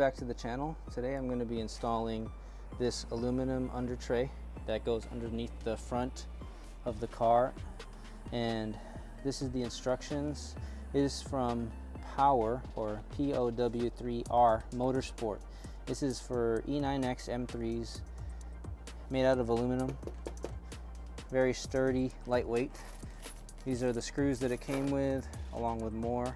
back to the channel. Today I'm going to be installing this aluminum under tray that goes underneath the front of the car, and this is the instructions. It is from Power, or POW3R Motorsport. This is for E90 M3s, made out of aluminum, very sturdy, lightweight. These are the screws that it came with, along with more.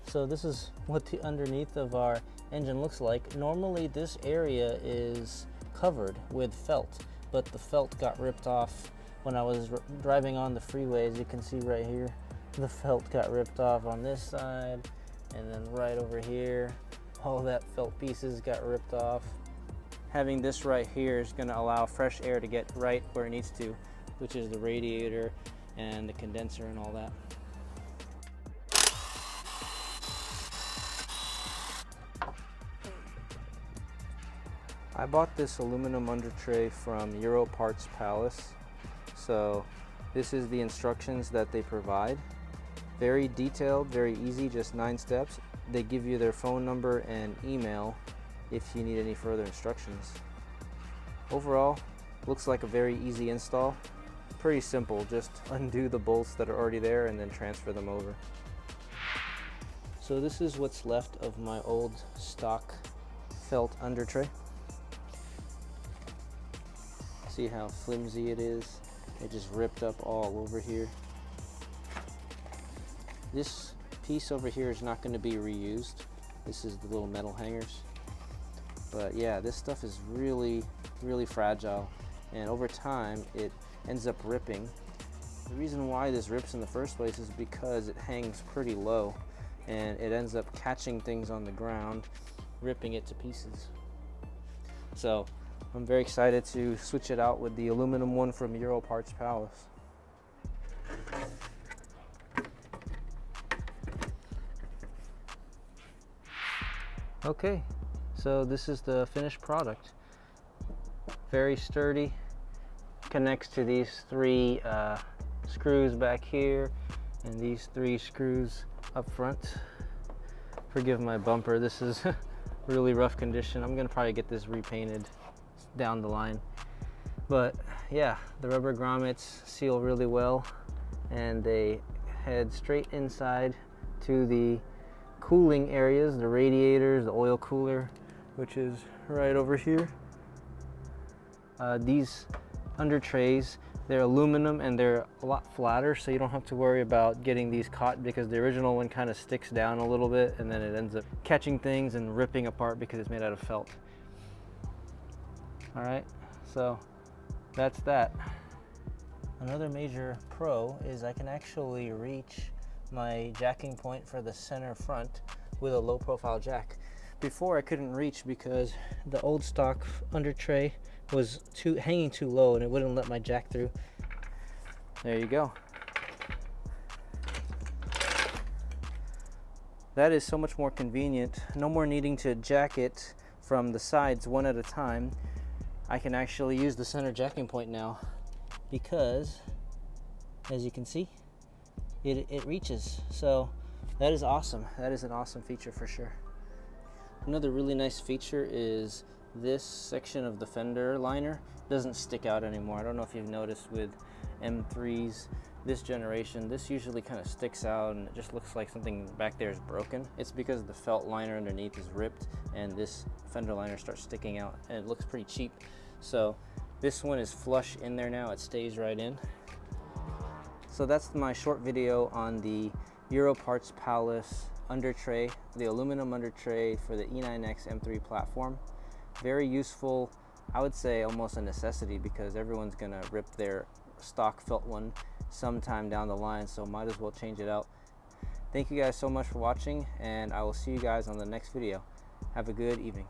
So this is what the underneath of our engine looks like. Normally this area is covered with felt, but the felt got ripped off when I was driving on the freeway. As you can see right here, the felt got ripped off on this side, and then right over here, all that felt pieces got ripped off. Having this right here is going to allow fresh air to get right where it needs to, which is the radiator and the condenser and all that. I bought this aluminum under tray from Euro Parts Palace. So this is the instructions that they provide. Very detailed, very easy, just 9 steps. They give you their phone number and email if you need any further instructions. Overall, looks like a very easy install. Pretty simple, just undo the bolts that are already there and then transfer them over. So this is what's left of my old stock felt under tray. See how flimsy it is? It just ripped up all over here. This piece over here is not going to be reused. This is the little metal hangers. But yeah, this stuff is really fragile, and over time it ends up ripping. The reason why this rips in the first place is because it hangs pretty low, and it ends up catching things on the ground, ripping it to pieces. So I'm very excited to switch it out with the aluminum one from Euro Parts Palace. Okay, so this is the finished product. Very sturdy, connects to these 3 screws back here and these 3 screws up front. Forgive my bumper, this is really rough condition. I'm gonna probably get this repainted down the line. But yeah, the rubber grommets seal really well, and they head straight inside to the cooling areas, the radiators, the oil cooler, which is right over here. These under trays, they're aluminum and they're a lot flatter, so you don't have to worry about getting these caught, because the original one kind of sticks down a little bit and then it ends up catching things and ripping apart because it's made out of felt. All right, so that's that. Another major pro is I can actually reach my jacking point for the center front with a low profile jack. Before I couldn't reach because the old stock under tray was hanging too low and it wouldn't let my jack through. There you go. That is so much more convenient. No more needing to jack it from the sides one at a time. I can actually use the center jacking point now because, as you can see, it reaches. So that is awesome. That is an awesome feature for sure. Another really nice feature is this section of the fender liner doesn't stick out anymore. I don't know if you've noticed with M3s this generation, this usually kind of sticks out and it just looks like something back there is broken. It's because the felt liner underneath is ripped and this fender liner starts sticking out, and it looks pretty cheap. So this one is flush in there now, it stays right in. So that's my short video on the Euro Parts Palace under tray, the aluminum under tray for the E90 M3 platform. Very useful, I would say almost a necessity, because everyone's gonna rip their stock felt one sometime down the line, so might as well change it out. Thank you guys so much for watching, and I will see you guys on the next video. Have a good evening.